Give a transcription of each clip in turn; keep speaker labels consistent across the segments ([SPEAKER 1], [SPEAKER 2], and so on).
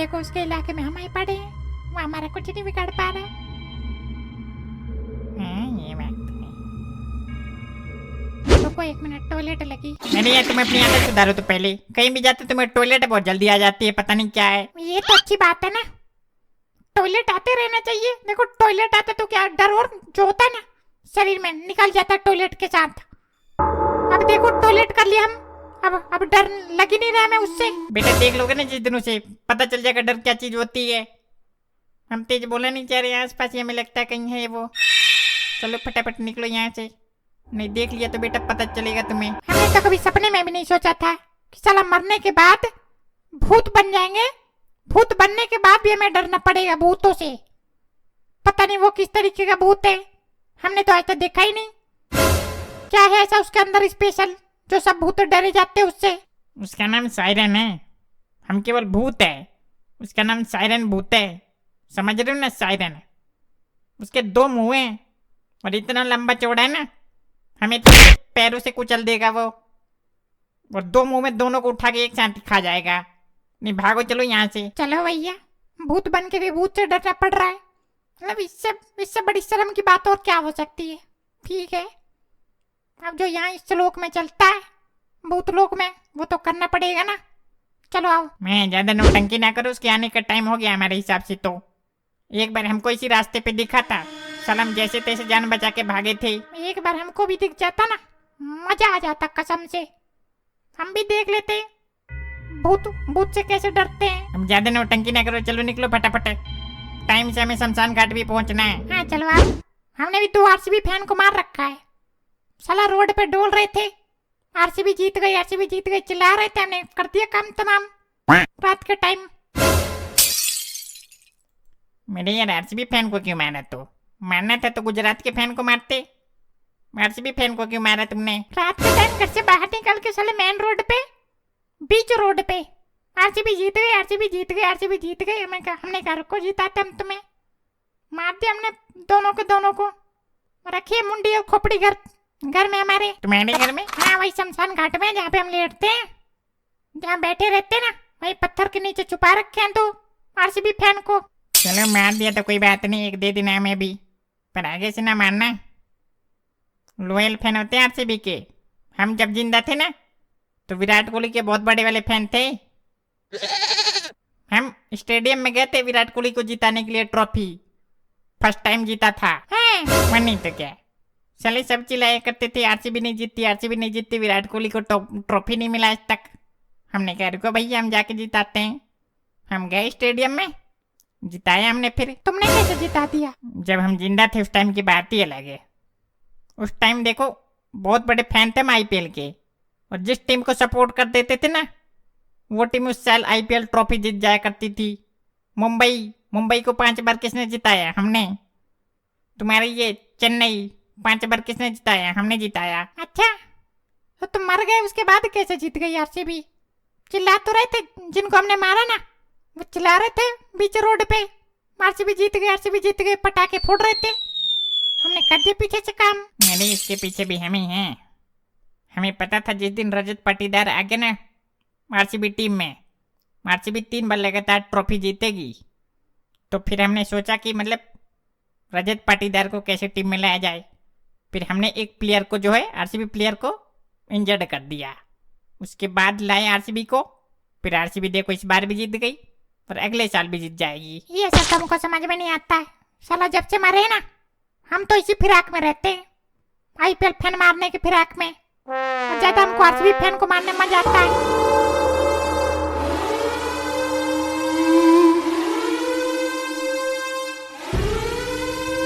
[SPEAKER 1] देखो उसके इलाके में हम ही पड़े हैं, वो हमारा कुछ नहीं बिगाड़ पा रहा है। ये बात है। रुको 1 मिनट, टॉयलेट लगी।
[SPEAKER 2] नहीं यार, तुम अपनी आदत सुधारो तो पहले। कहीं भी जाते तुम्हें टॉयलेट बहुत जल्दी आ जाती है, पता नहीं क्या है।
[SPEAKER 1] ये तो अच्छी बात है ना, टॉयलेट आते रहना चाहिए। देखो टॉयलेट आते तो क्या डर और जो होता है ना शरीर में निकल जाता है टॉयलेट के साथ। अब देखो टॉयलेट कर लिया हम, अब डर लग ही नहीं रहा हमें उससे।
[SPEAKER 2] बेटा देख लोगे ना जिस दिनों से, पता चल जाएगा डर क्या चीज होती है। हम तेज बोलना नहीं चाह रहे, आसपास ही हमें लगता है कहीं है वो। चलो फटाफट निकलो यहाँ से, नहीं देख लिया तो बेटा पता चलेगा तुम्हें।
[SPEAKER 1] हमने तो कभी सपने में भी नहीं सोचा था कि साला मरने के बाद भूत बन जाएंगे। भूत बनने के बाद भी हमें डरना पड़ेगा भूतों से। पता नहीं वो किस तरीके का भूत है, हमने तो आज तक देखा ही नहीं। क्या है ऐसा उसके अंदर स्पेशल जो सब भूत डरे जाते हैं उससे?
[SPEAKER 2] उसका नाम सायरन है। हम केवल भूत है, उसका नाम सायरन भूत है। समझ रहे हो ना, सायरन। उसके 2 मुंह हैं और इतना लंबा चौड़ा है ना, हमें तो पैरों से कुचल देगा वो। और 2 मुंह में दोनों को उठा के एक साथ खा जाएगा। नहीं भागो चलो यहाँ से।
[SPEAKER 1] चलो भैया, भूत बन के भी भूत से डरना पड़ रहा है, मतलब इससे बड़ी शर्म की बात और क्या हो सकती है। ठीक है, अब जो यहाँ इस लोक में चलता है भूत लोक में वो तो करना पड़ेगा ना। चलो आओ।
[SPEAKER 2] मैं ज्यादा नौटंकी ना करो, उसके आने का टाइम हो गया हमारे हिसाब से। तो एक बार हमको इसी रास्ते पे दिखा था, सलाम जैसे तैसे जान बचा के भागे थे।
[SPEAKER 1] एक बार हमको भी दिख जाता ना, मजा आ जाता कसम से। हम भी देख लेते भूत से कैसे डरते हैं।
[SPEAKER 2] हम ज्यादा नौटंकी ना करो, चलो निकलो फटाफट, टाइम से हमें शमशान घाट भी पहुंचना है।
[SPEAKER 1] हाँ चलो आओ। हमने भी 2 आरसीबी फैन को मार रखा है, साला रोड पे डोल रहे थे। आरसीबी जीत गई चिल्ला रहे थे, हमने कर दिया काम तमाम रात के टाइम।
[SPEAKER 2] मेरे यार आरसीबी फैन को क्यों मारा? तो मारना था तो गुजरात के फैन को मारते। आरसीबी फैन को क्यों मारा तुमने?
[SPEAKER 1] रात के टाइम घर से बाहर निकल के साले मेन रोड पे, बीच रोड पे आरसीबी जीत गई। हमने कहा रुको जिताते हम तुम्हें। मार दिया हमने दोनों को। रखिए मुंडी और खोपड़ी घर में हमारे।
[SPEAKER 2] तुम्हारे घर में?
[SPEAKER 1] हाँ वही शमशान घाट में जहाँ पे हम लेटते हैं, जहाँ बैठे रहते हैं ना, वही पत्थर के नीचे छुपा रखे हैं 2 आरसीबी फैन को।
[SPEAKER 2] चलो मार दिया तो कोई बात नहीं, एक दे देना हमें भी, पर आगे से ना मारना। लॉयल फैन होते हैं आरसीबी के। हम जब जिंदा थे ना तो विराट कोहली के बहुत बड़े वाले फैन थे। हम स्टेडियम में गए थे विराट कोहली को जिताने के लिए, ट्रॉफी फर्स्ट टाइम जीता था।
[SPEAKER 1] हैं
[SPEAKER 2] नहीं तो क्या, चले सब चिल्लाया करते थे आरसीबी नहीं जीतती, विराट कोहली को ट्रॉफी नहीं मिला आज तक। हमने कहा रुको भैया हम जाके जिताते हैं। हम गए स्टेडियम में, जिताया हमने। फिर
[SPEAKER 1] तुमने कैसे जिता दिया?
[SPEAKER 2] जब हम जिंदा थे उस टाइम की बात ही अलग है। उस टाइम देखो बहुत बड़े फैन थे हम आईपीएल के, और जिस टीम को सपोर्ट कर देते थे ना वो टीम उस साल आईपीएल ट्रॉफी जीत जाया करती थी। मुंबई को 5 बार किसने जिताया? हमने। तुम्हारी ये चेन्नई 5 बार किसने जिताया? हमने जिताया।
[SPEAKER 1] अच्छा तो तुम मर गए, उसके बाद कैसे जीत गई आरसीबी? चिल्ला तो रहे थे जिनको हमने मारा ना, वो चिल्ला रहे थे बीच रोड पे आरसीबी जीत गए, पटाखे फोड़ रहे थे। हमने कर दिया पीछे से काम।
[SPEAKER 2] नहीं, इसके पीछे भी हम ही हैं। हमें पता था जिस दिन रजत पाटीदार आ गए ना आरसीबी टीम में, आरसीबी 3 बार लगातार ट्रॉफी जीतेगी, तो फिर हमने सोचा कि मतलब रजत पाटीदार को कैसे टीम में लाया जाए। फिर हमने एक प्लेयर को जो है आरसीबी प्लेयर को इंजर्ड कर दिया, उसके बाद लाए आरसीबी को। फिर आरसीबी देखो इस बार भी जीत गई और अगले साल भी जीत जाएगी।
[SPEAKER 1] ये सब तुमको समझ में नहीं आता है साला। जब से मरे ना हम तो इसी फिराक में रहते हैं, आईपीएल फैन मारने के फिराक में। और ज्यादा हमको आरसीबी फैन को मारने में मजा आता है।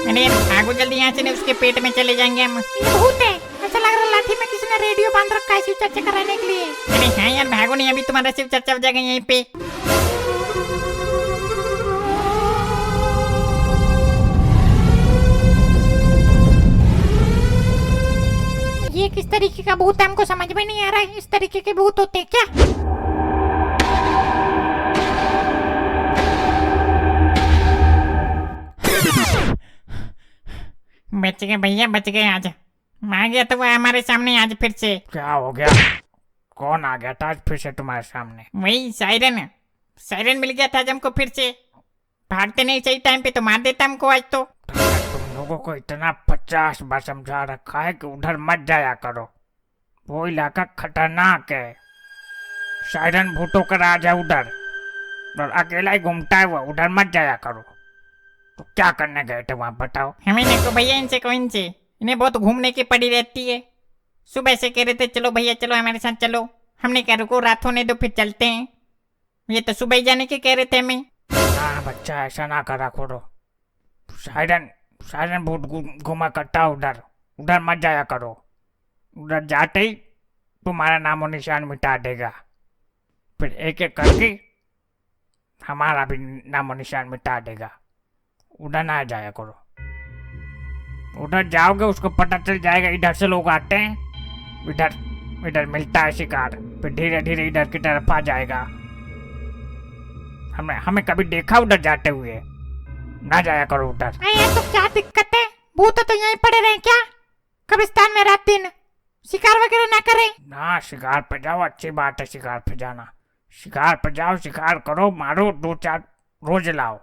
[SPEAKER 2] मैंने भागो जल्दी यहाँ से, नहीं उसके पेट में चले जाएंगे हम।
[SPEAKER 1] ये भूत है, ऐसा लग रहा है लाठी में किसी ने रेडियो बांध रखा है शिव चर्चा कराने के लिए।
[SPEAKER 2] नहीं हाँ यार भागो नहीं, अभी तुम्हारा शिव चर्चा हो जाएगा यहीं पे।
[SPEAKER 1] ये किस तरीके का भूत है हमको समझ में नहीं आ रहा है। इस तरीके के भूत होते क्या?
[SPEAKER 2] बच गए भैया, बच गए। आज आ गया तो वो हमारे सामने आज फिर से।
[SPEAKER 3] क्या हो गया? कौन आ गया था आज फिर से तुम्हारे सामने?
[SPEAKER 2] वही सायरन। सायरन मिल गया था आज हमको फिर से। भागते नहीं सही टाइम पे तो मार देता हमको आज तो।
[SPEAKER 3] तुम लोगों को इतना 50 बार समझा रखा है कि उधर मत जाया करो, वो इलाका खतरनाक है। सायरन भूतों का राज है उधर, और अकेला ही घूमता है वो, उधर मत जाया करो। तो क्या करने गए थे वहां बताओ?
[SPEAKER 2] हमें नहीं को भैया इनसे को इनसे, इन्हें बहुत घूमने की पड़ी रहती है। सुबह से कह रहे थे चलो भैया चलो हमारे साथ चलो, हमने कहा रुको रात होने दो फिर चलते हैं। ये तो सुबह ही जाने के कह रहे थे हमें।
[SPEAKER 3] हाँ बच्चा, ऐसा ना करा करो। सायरन सायरन भूत घुमा करता उधर, उधर मत जाया करो। उधर जाते ही तुम्हारा नामो निशान मिटा देगा, फिर एक एक करके हमारा भी नामो निशान मिटा देगा। उधर ना जाया करो। उधर जाओगे उसको पता चल जाएगा इधर से लोग आते हैं, इधर इधर मिलता है शिकार, फिर धीरे धीरे इधर की तरफ आ जाएगा। हमें हमें कभी देखा उधर जाते हुए? ना जाया करो उधर।
[SPEAKER 1] अरे तो क्या दिक्कत है, भूत तो यहीं पड़े रहे क्या कब्रिस्तान में रात दिन, शिकार वगैरह ना करे।
[SPEAKER 3] ना शिकार पे जाओ, अच्छी बात है शिकार पे जाना। शिकार पे जाओ, शिकार करो, मारो, 2-4 रोज लाओ,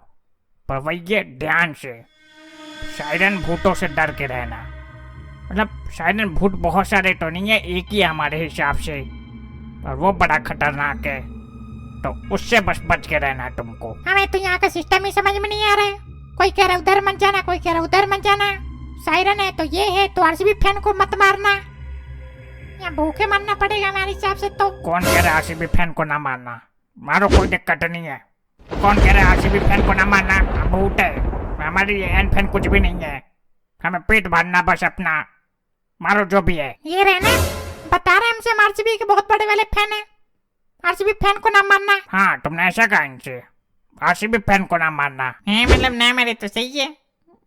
[SPEAKER 3] पर वही ये ध्यान से सायरन भूतों से डर के रहना। मतलब सायरन भूत बहुत सारे तो नहीं है, एक ही है हमारे हिसाब से, और वो बड़ा खतरनाक है, तो उससे बस बच के रहना है तुमको।
[SPEAKER 1] हमें तो यहाँ का सिस्टम ही समझ में नहीं आ रहा है, कोई कह रहा है उधर मत जाना, कोई कह रहा है उधर मत जाना। सायरन है तो ये है तो आरसीबी फैन को मत मारना, या भूखे मरना पड़ेगा हमारे हिसाब से तो।
[SPEAKER 3] कौन कह रहा है आरसीबी फैन को ना मारना? मारो, कोई दिक्कत नहीं है। कौन कह रहा है आरसीबी फैन को ना मारना? हम भूत है, हमारी एन फैन कुछ भी नहीं है, हमें पेट भरना बस अपना। मारो जो भी है।
[SPEAKER 1] ये रहना बता रहे हमसे हम आरसीबी के बहुत बड़े वाले फैन है, आरसीबी फैन को ना मारना।
[SPEAKER 3] हाँ तुमने ऐसा कहा इनसे, आरसीबी फैन को ना मारना
[SPEAKER 2] है मतलब ना मारे तो सही है।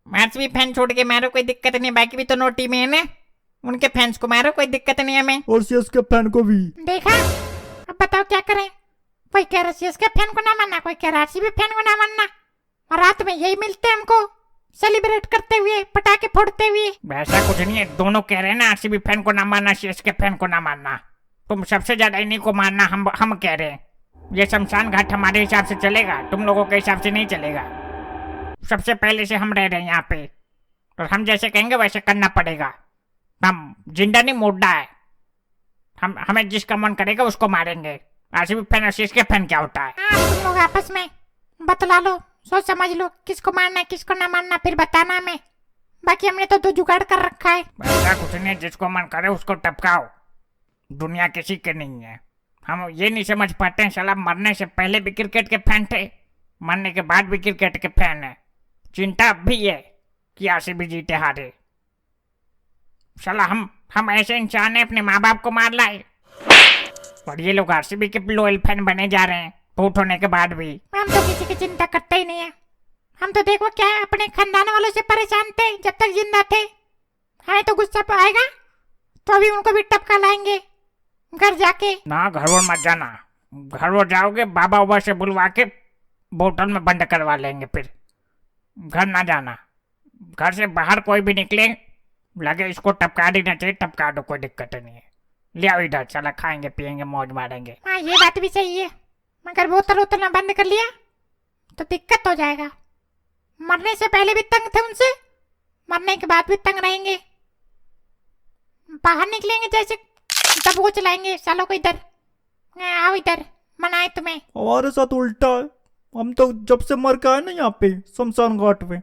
[SPEAKER 2] आरसीबी फैन छोड़ के मारो कोई दिक्कत नहीं, बाकी भी तो नो टीम है ना, उनके फैंस को मारो कोई दिक्कत नहीं हमें।
[SPEAKER 4] और सीएसके फैन को भी।
[SPEAKER 1] देखा, अब बताओ क्या करें, कोई कह रहा सीएसके फैन को ना मानना, कोई कह रहा आरसीबी फैन को ना मानना, और रात में यही मिलते हैं हमको सेलिब्रेट करते हुए, पटाखे फोड़ते हुए।
[SPEAKER 3] वैसा कुछ नहीं है, दोनों कह रहे हैं ना आरसीबी फैन को ना मारना, सीएसके फैन को ना मारना। तुम सबसे ज्यादा इन्हीं को मारना, हम कह रहे हैं। ये शमशान घाट हमारे हिसाब से चलेगा, तुम लोगों के हिसाब से नहीं चलेगा। सबसे पहले से हम रह रहे हैं यहाँ पे, और हम जैसे कहेंगे वैसे करना पड़ेगा। हम जिंदा नहीं मुर्दा है, हमें जिसका मन करेगा उसको मारेंगे। आरसीबी फैन और सीएसके फैन क्या होता है?
[SPEAKER 1] हाँ तुम लोग आपस में बतला लो, सोच समझ लो किसको मारना है किसको ना मारना, फिर बताना हमें। बाकी हमने तो दो जुगाड़ कर रखा है।
[SPEAKER 3] ऐसा कुछ नहीं, जिसको मन करे उसको टपकाओ, दुनिया किसी के नहीं है। हम ये नहीं समझ पाते हैं, साला मरने से पहले भी क्रिकेट के फैन थे, मरने के बाद भी क्रिकेट के फैन है। चिंता अब भी है कि आरसीबी जीते हारे। साला हम ऐसे इंसान है अपने माँ बाप को मार लाए, और ये लोग आरसीबी के लॉयल फैन बने जा रहे हैं भूत होने के बाद भी।
[SPEAKER 1] हम तो किसी की चिंता करते ही नहीं है, हम तो देखो क्या है अपने खानदान वालों से परेशान थे जब तक जिंदा थे। हमें तो गुस्सा आएगा तो अभी उनको भी टपका लाएंगे घर जाके।
[SPEAKER 3] ना घर वो मत जाना, घर वो जाओगे बाबा उबा से बुलवा के बोतल में बंद करवा लेंगे, फिर घर ना जाना। घर से बाहर कोई भी निकले लगे इसको टपका देना चाहिए, टपका दो, कोई दिक्कत नहीं है। ले आओ इधर, चला खाएंगे पियेंगे मौज मारेंगे।
[SPEAKER 1] हाँ ये बात भी सही है, मगर बोतल उतना बंद कर लिया तो दिक्कत हो जाएगा। मरने से पहले भी तंग थे उनसे, मरने के बाद भी तंग रहेंगे। बाहर निकलेंगे जैसे तब वो चलाएंगे सालों को इधर, आओ इधर मनाए तुम्हें।
[SPEAKER 4] हमारे साथ उल्टा है, हम तो जब से मर के आए ना यहाँ पे शमशान घाट में,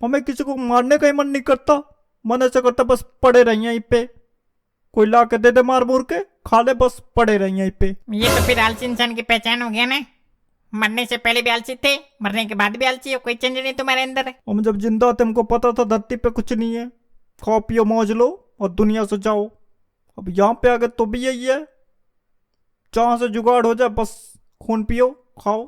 [SPEAKER 4] हमें किसी को मारने का ही मन नहीं करता, मन ऐसा करता बस पड़े रहिए यहीं पे, कोई ला के दे दे मार मूर के खा ले, बस पड़े रहिए यहीं पे।
[SPEAKER 2] ये तो फिर आलसी इंसान की पहचान हो गया ना, मरने से पहले भी आलसी थे, मरने के बाद भी आलसी हो, कोई चेंज नहीं तुम्हारे अंदर।
[SPEAKER 4] हम जब जिंदा थे हमको पता था धरती पे कुछ नहीं है, खाओ पियो मौज लो और दुनिया से जाओ। अब यहाँ पे आ गए तो भी यही है, जहाँ से जुगाड़ हो जाए बस खून पियो खाओ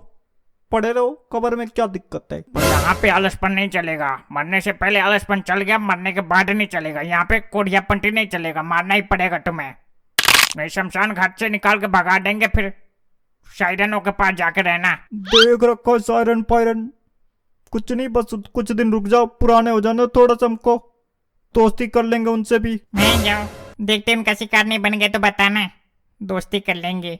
[SPEAKER 4] पड़े रहो, कब्र में क्या दिक्कत है।
[SPEAKER 3] पर यहाँ पे आलसपन नहीं चलेगा, मरने से पहले आलसपन चल गया, मरने के बाद नहीं चलेगा। यहाँ पे कोढ़ियापंटी नहीं चलेगा, मारना ही पड़ेगा तुम्हें, नहीं शमशान घाट से निकाल के भगा देंगे, फिर सायरनों के पास जाके रहना।
[SPEAKER 4] देख रखो सायरन पायरन कुछ नहीं, बस कुछ दिन रुक जाओ, पुराने हो जाने थोड़ा सा, हमको दोस्ती कर लेंगे उनसे भी।
[SPEAKER 2] नहीं जाओ, देखते उनका शिकार नहीं बन गए तो बताना, दोस्ती कर लेंगे।